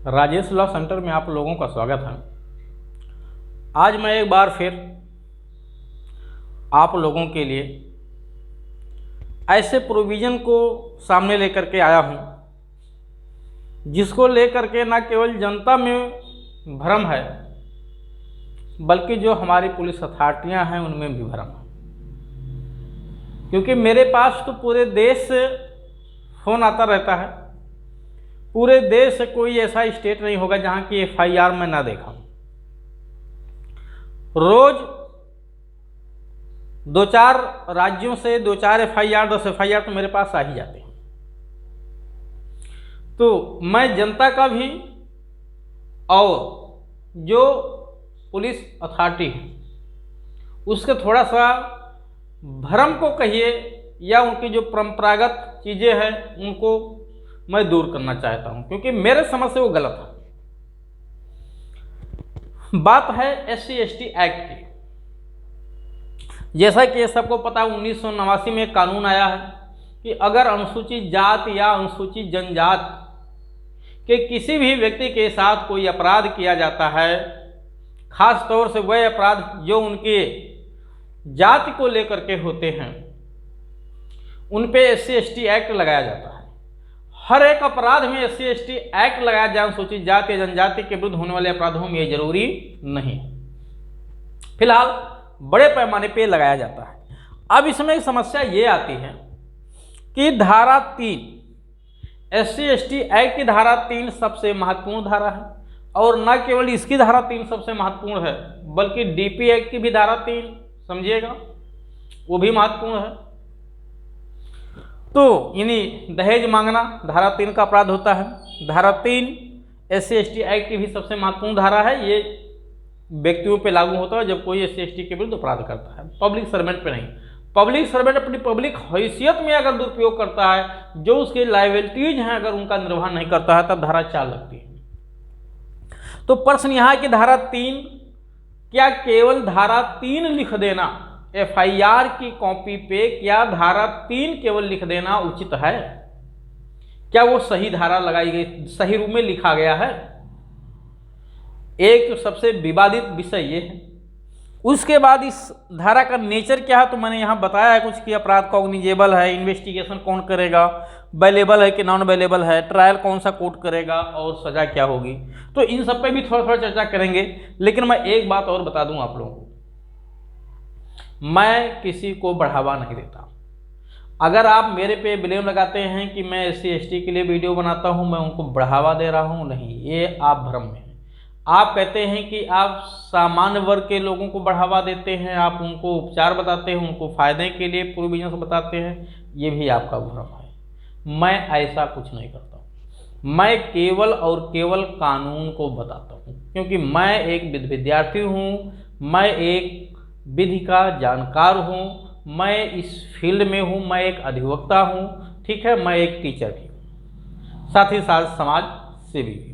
Rajesh law centre में आप लोगों का स्वागत है। आज मैं एक बार फिर आप लोगों के लिए ऐसे प्रोविज़न को सामने लेकर के आया हूं जिसको लेकर के न केवल जनता में भ्रम है बल्कि जो हमारी पुलिस अथॉरिटियां हैं उनमें भी भ्रम है। क्योंकि मेरे पास तो पूरे देश से फ़ोन आता रहता है। पूरे देश से कोई ऐसा स्टेट नहीं होगा जहां की FIR मैं ना देखा हूं। रोज 2-4 राज्यों से 2-4 FIR 10 FIR तो मेरे पास आ ही जाते हैं। तो मैं जनता का भी और जो पुलिस अथॉरिटी है उसके थोड़ा सा भ्रम को कहिए या उनकी जो परंपरागत चीज़ें हैं उनको मैं दूर करना चाहता हूं, क्योंकि मेरे समझ से वो गलत है। बात है SC/ST एक्ट की। जैसा कि सबको पता है 1989 में एक कानून आया है कि अगर अनुसूचित जाति या अनुसूचित जनजाति के किसी भी व्यक्ति के साथ कोई अपराध किया जाता है, खास तौर से वह अपराध जो उनके जाति को लेकर के होते हैं, उन पे SC/ST एक्ट लगाया जाता है। हर एक अपराध में SC/ST एक्ट लगाया जाए अनुसूचित जाति या जनजाति के विरुद्ध होने वाले अपराधों में ये जरूरी नहीं है। फिलहाल बड़े पैमाने पे लगाया जाता है। अब इसमें एक समस्या ये आती है कि धारा 3 SC/ST एक्ट की धारा 3 सबसे महत्वपूर्ण धारा है, और न केवल इसकी धारा 3 सबसे महत्वपूर्ण है बल्कि DP एक्ट की भी धारा 3 समझिएगा वो भी महत्वपूर्ण है। तो इन्हीं दहेज मांगना धारा 3 का अपराध होता है। धारा 3 SC/ST एक्ट की भी सबसे महत्वपूर्ण धारा है। ये व्यक्तियों पे लागू होता है जब कोई SC/ST के विरुद्ध अपराध करता है, पब्लिक सर्वेंट पे नहीं। पब्लिक सर्वेंट अपनी पब्लिक हैसियत में अगर दुरुपयोग करता है, जो उसके लायबिलिटीज हैं अगर उनका निर्वहन नहीं करता है, तब धारा 4 लगती है। तो प्रश्न यहाँ की धारा 3, क्या केवल धारा 3 लिख देना FIR की कॉपी पे, क्या धारा 3 केवल लिख देना उचित है? क्या वो सही धारा लगाई गई, सही रूप में लिखा गया है? एक तो सबसे विवादित विषय ये है। उसके बाद इस धारा का नेचर क्या है तो मैंने यहाँ बताया है कुछ कि अपराध कॉग्निजेबल है, इन्वेस्टिगेशन कौन करेगा, बेलेबल है कि नॉन बेलेबल है, ट्रायल कौन सा कोर्ट करेगा और सजा क्या होगी। तो इन सब पे भी थोड़ा थोड़ा चर्चा करेंगे। लेकिन मैं एक बात और बता दूं आप लोगों को, मैं किसी को बढ़ावा नहीं देता। अगर आप मेरे पे ब्लेम लगाते हैं कि मैं SC/ST के लिए वीडियो बनाता हूं, मैं उनको बढ़ावा दे रहा हूं, नहीं, ये आप भ्रम में हैं। आप कहते हैं कि आप सामान्य वर्ग के लोगों को बढ़ावा देते हैं, आप उनको उपचार बताते हैं, उनको फायदे के लिए प्रोविजन बताते हैं, ये भी आपका भ्रम है। मैं ऐसा कुछ नहीं करता हूँ। मैं केवल और केवल कानून को बताता हूँ, क्योंकि मैं एक विद्यार्थी हूँ, मैं एक विधि का जानकार हूँ, मैं इस फील्ड में हूँ, मैं एक अधिवक्ता हूँ, ठीक है, मैं एक टीचर भी हूँ, साथ ही साथ समाज सेवी भी हूँ।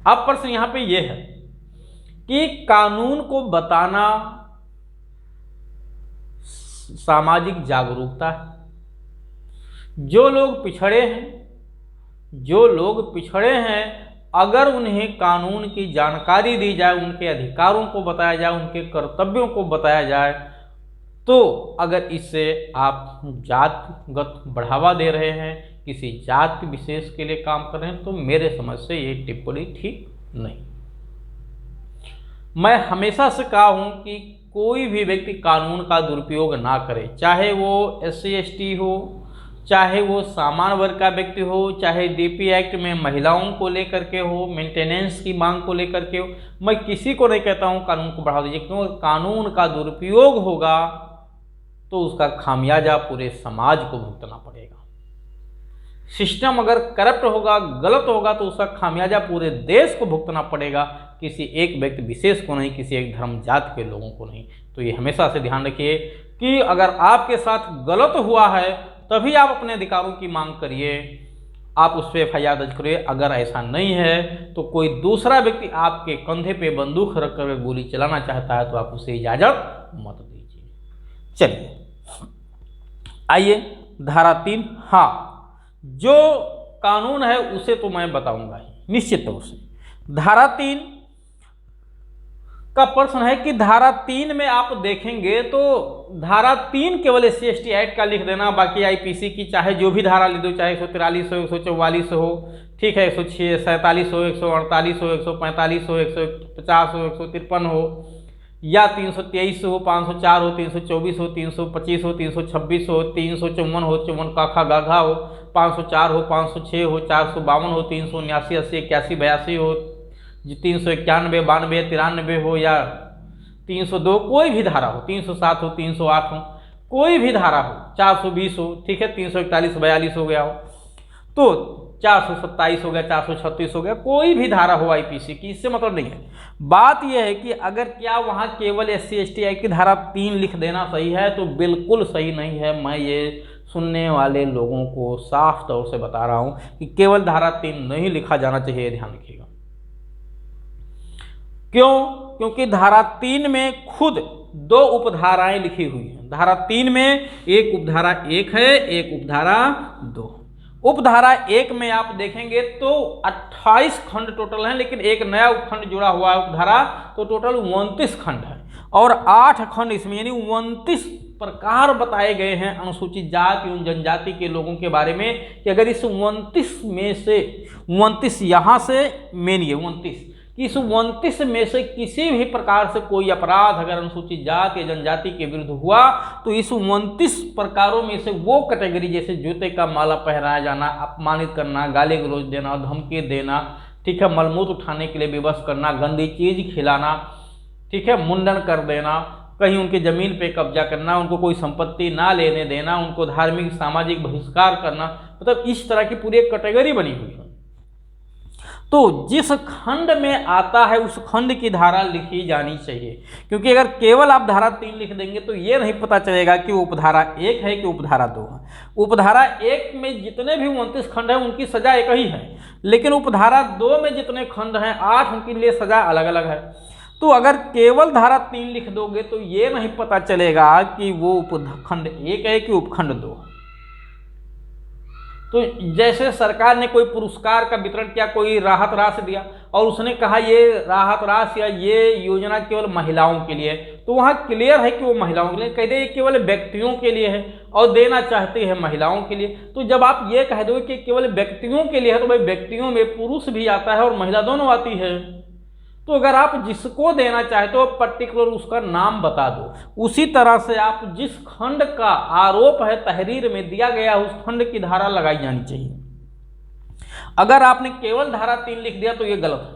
अब प्रश्न यहाँ पे ये है कि कानून को बताना सामाजिक जागरूकता है। जो लोग पिछड़े हैं अगर उन्हें कानून की जानकारी दी जाए, उनके अधिकारों को बताया जाए, उनके कर्तव्यों को बताया जाए, तो अगर इससे आप जातिगत बढ़ावा दे रहे हैं, किसी जाति विशेष के लिए काम कर रहे हैं, तो मेरे समझ से ये टिप्पणी ठीक नहीं। मैं हमेशा से कहा हूं कि कोई भी व्यक्ति कानून का दुरुपयोग ना करे, चाहे वो SC/ST हो, चाहे वो सामान्य वर्ग का व्यक्ति हो, चाहे DP एक्ट में महिलाओं को लेकर के हो, मेंटेनेंस की मांग को लेकर के हो। मैं किसी को नहीं कहता हूं कानून को बढ़ावा दीजिए, क्योंकि कानून का दुरुपयोग होगा तो उसका खामियाजा पूरे समाज को भुगतना पड़ेगा। सिस्टम अगर करप्ट होगा, गलत होगा, तो उसका खामियाजा पूरे देश को भुगतना पड़ेगा, किसी एक व्यक्ति विशेष को नहीं, किसी एक धर्म जाति के लोगों को नहीं। तो ये हमेशा से ध्यान रखिए कि अगर आपके साथ गलत हुआ है तभी आप अपने अधिकारों की मांग करिए, आप उस पर FIR दर्ज करिए। अगर ऐसा नहीं है तो कोई दूसरा व्यक्ति आपके कंधे पे बंदूक रख कर गोली चलाना चाहता है तो आप उसे इजाज़त मत दीजिए। चलिए आइए धारा 3, हाँ, जो कानून है उसे तो मैं बताऊंगा ही, निश्चित तौर से। धारा 3 का प्रश्न है कि धारा 3 में आप देखेंगे तो धारा 3 केवल SC/ST एक्ट का लिख देना, बाकी आईपीसी की चाहे जो भी धारा लिख दो, चाहे 143 हो, 144 हो, ठीक है, 147 हो, 148 हो, 145 हो, 150 हो, 153 हो, या 323 हो, 504 हो, 324 हो, 325 हो, 326 हो, 354 हो, 54 काखा गाघा हो, 504 हो, 506 हो, 452 हो, 379, 80, 81, 82 हो, 391, 92, 93 हो, या 302, कोई भी धारा हो, 307 हो, 308 हो, कोई भी धारा हो, 420 हो, ठीक है, 341, 42 हो गया हो, तो 427 हो गया, 436 हो गया, कोई भी धारा हो आईपीसी की, इससे मतलब नहीं है। बात यह है कि अगर क्या वहाँ केवल SC/ST एक्ट की धारा 3 लिख देना सही है, तो बिल्कुल सही नहीं है। मैं ये सुनने वाले लोगों को साफ तौर से बता रहा हूँ कि केवल धारा 3 नहीं लिखा जाना चाहिए, ध्यान रखिएगा। क्यों? क्योंकि धारा 3 में खुद 2 उपधाराएं लिखी हुई हैं। धारा 3 में एक उपधारा 1 है, एक उपधारा 2। उपधारा 1 में आप देखेंगे तो 28 खंड टोटल हैं, लेकिन एक नया उपखंड जुड़ा हुआ है उपधारा, तो टोटल 29 खंड है, और 8 खंड इसमें, यानी 29 प्रकार बताए गए हैं अनुसूचित जाति एवं जनजाति के लोगों के बारे में, कि अगर इस 29 में से 29 यहाँ से मेन ये 29 कि इस 29 में से किसी भी प्रकार से कोई अपराध अगर अनुसूचित जाति या जनजाति के विरुद्ध हुआ, तो इस 29 प्रकारों में से वो कैटेगरी, जैसे जूते का माला पहनाया जाना, अपमानित करना, गाली गलौज देना, धमकी देना, ठीक है, मलमूत्र उठाने के लिए विवश करना, गंदी चीज खिलाना, ठीक है, मुंडन कर देना, कहीं उनकी जमीन पे कब्जा करना, उनको कोई संपत्ति ना लेने देना, उनको धार्मिक सामाजिक बहिष्कार करना, मतलब इस तरह की पूरी एक कैटेगरी बनी हुई है। तो जिस खंड में आता है उस खंड की धारा लिखी जानी चाहिए, क्योंकि अगर केवल आप धारा 3 लिख देंगे तो ये नहीं पता चलेगा कि उपधारा 1 है कि उपधारा 2 है। उपधारा 1 में जितने भी 29 खंड हैं उनकी सजा एक ही है, लेकिन उपधारा 2 में जितने खंड हैं 8, उनके लिए सजा अलग अलग है। तो अगर केवल धारा 3 लिख दोगे तो ये नहीं पता चलेगा कि वो उपखंड 1 है कि उपखंड 2 है। तो जैसे सरकार ने कोई पुरस्कार का वितरण किया, कोई राहत राशि दिया, और उसने कहा ये राहत राशि या ये योजना केवल महिलाओं के लिए है, तो वहाँ क्लियर है कि वो महिलाओं के लिए, कहते हैं केवल व्यक्तियों के लिए है और देना चाहते हैं महिलाओं के लिए। तो जब आप ये कह दो कि केवल व्यक्तियों के लिए है, तो भाई व्यक्तियों में पुरुष भी आता है और महिला दोनों आती है। तो अगर आप जिसको देना चाहते हो पर्टिकुलर उसका नाम बता दो। उसी तरह से आप जिस खंड का आरोप है तहरीर में दिया गया उस खंड की धारा लगाई जानी चाहिए। अगर आपने केवल धारा 3 लिख दिया तो ये गलत है।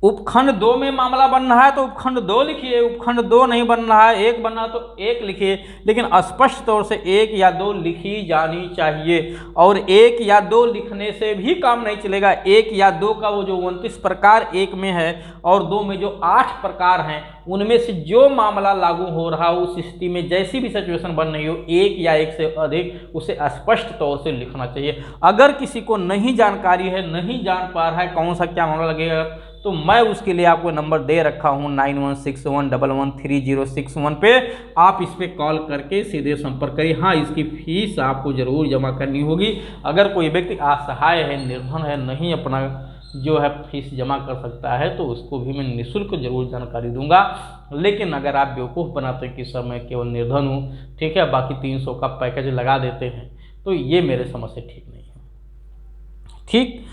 उपखंड 2 में मामला बन रहा है तो उपखंड 2 लिखिए, उपखंड 2 नहीं बन रहा है, 1 बन रहा है तो 1 लिखिए, लेकिन स्पष्ट तौर से 1 या 2 लिखी जानी चाहिए। और 1 या 2 लिखने से भी काम नहीं चलेगा। 1 या 2 का वो जो 29 प्रकार 1 में है और 2 में जो 8 प्रकार हैं, उनमें से जो मामला लागू हो रहा हो उस स्थिति में जैसी भी सिचुएशन बन रही हो, 1 या 1 से अधिक, उसे स्पष्ट तौर से लिखना चाहिए। अगर किसी को नहीं जानकारी है, नहीं जान पा रहा है कौन सा क्या मामला लगेगा, तो मैं उसके लिए आपको नंबर दे रखा हूं 9161113061 पे। आप इस पे कॉल करके सीधे संपर्क करिए। हाँ, इसकी फीस आपको ज़रूर जमा करनी होगी। अगर कोई व्यक्ति असहाय है, निर्धन है, नहीं अपना जो है फीस जमा कर सकता है, तो उसको भी मैं निःशुल्क जरूर जानकारी दूंगा। लेकिन अगर आप बेवकूफ़ बनाते हैं कि सर मैं केवल निर्धन हूँ, ठीक है, बाकी 300 का पैकेज लगा देते हैं, तो ये मेरे समझ से ठीक नहीं है। ठीक,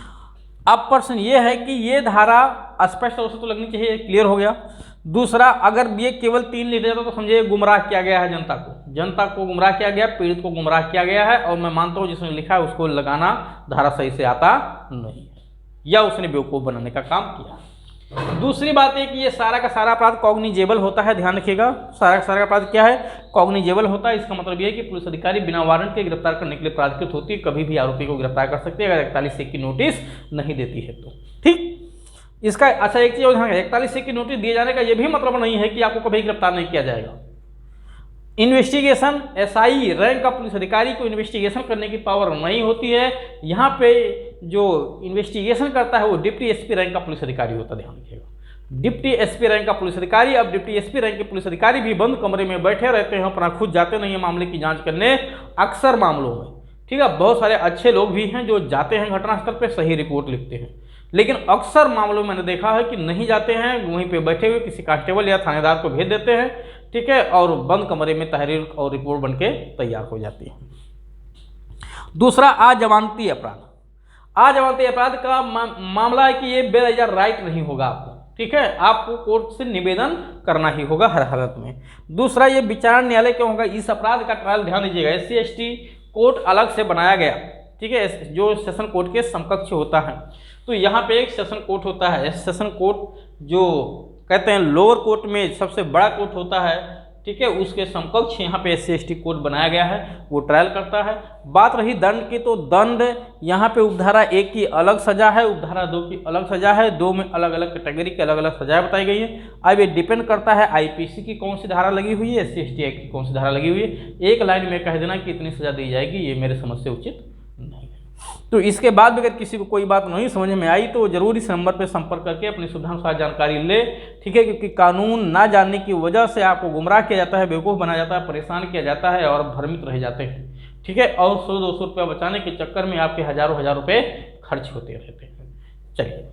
अब प्रश्न ये है कि ये धारा स्पष्ट रूप से तो लगनी चाहिए, क्लियर हो गया। दूसरा, अगर ये केवल 3 लिख देता तो समझिए गुमराह किया गया है जनता को गुमराह किया गया, पीड़ित को गुमराह किया गया है, और मैं मानता हूँ जिसने लिखा है उसको लगाना धारा सही से आता नहीं है, या उसने बेवकूफ़ बनाने का काम किया। दूसरी बात है कि ये सारा का सारा अपराध कॉग्निजेबल होता है। ध्यान रखिएगा, सारा का सारा अपराध क्या है, कॉग्निजेबल होता है। इसका मतलब ये है कि पुलिस अधिकारी बिना वारंट के गिरफ्तार करने के लिए प्राधिकृत होती है, कभी भी आरोपी को गिरफ्तार कर सकती है अगर 41 की नोटिस नहीं देती है तो। ठीक, इसका अच्छा एक चीज़ और ध्यान, 41 की नोटिस दिए जाने का ये भी मतलब नहीं है कि आपको कभी गिरफ्तार नहीं किया जाएगा। इन्वेस्टिगेशन एसआई रैंक का पुलिस अधिकारी को इन्वेस्टिगेशन करने की पावर नहीं होती है। यहाँ पे जो इन्वेस्टिगेशन करता है वो डिप्टी एसपी रैंक का पुलिस अधिकारी होता है। ध्यान रखिएगा, डिप्टी एसपी रैंक का पुलिस अधिकारी। अब डिप्टी एसपी रैंक के पुलिस अधिकारी भी बंद कमरे में बैठे रहते हैं, अपना खुद जाते नहीं है मामले की जांच करने। अक्सर मामलों में ठीक है, बहुत सारे अच्छे लोग भी हैं जो जाते हैं घटनास्थल पे, सही रिपोर्ट लिखते हैं, लेकिन अक्सर मामलों में मैंने देखा है कि नहीं जाते हैं, वहीं पे बैठे हुए किसी कांस्टेबल या थानेदार को भेज देते हैं, ठीक है, और बंद कमरे में तहरीर और रिपोर्ट बन के तैयार हो जाती है। दूसरा, अजमानती अपराध। अजमानती अपराध का मामला है कि ये बेवजह राइट नहीं होगा आपको, ठीक है, आपको कोर्ट से निवेदन करना ही होगा हर हालत में। दूसरा, ये विचारण न्यायालय क्यों होगा, इस अपराध का ट्रायल ध्यान दीजिएगा SC/ST कोर्ट अलग से बनाया गया, ठीक है, जो सेशन कोर्ट के समकक्ष होता है। तो यहाँ पे एक सेशन कोर्ट होता है, सेशन कोर्ट जो कहते हैं लोअर कोर्ट में सबसे बड़ा कोर्ट होता है, ठीक है, उसके समकक्ष यहाँ पे SC/ST कोर्ट बनाया गया है, वो ट्रायल करता है। बात रही दंड की, तो दंड यहाँ पे उपधारा 1 की अलग सजा है, उपधारा 2 की अलग सजा है, दो में अलग अलग कैटेगरी की अलग अलग सजाएं बताई गई है। अब ये डिपेंड करता है IPC की कौन सी धारा लगी हुई है, SC/ST एक्ट की कौन सी धारा लगी हुई है। एक लाइन में कह देना कि इतनी सजा दी जाएगी, ये मेरे समझ से उचित नहीं है। तो इसके बाद भी अगर किसी को कोई बात नहीं समझ में आई तो जरूर इस नंबर पर संपर्क करके अपनी सुविधानुसार जानकारी ले, ठीक है, क्योंकि कानून ना जानने की वजह से आपको गुमराह किया जाता है, बेवकूफ़ बनाया जाता है, परेशान किया जाता है और भ्रमित रह जाते हैं, ठीक है, और 100-200 रुपया बचाने के चक्कर में आपके हज़ारों रुपये खर्च होते रहते हैं। चलिए।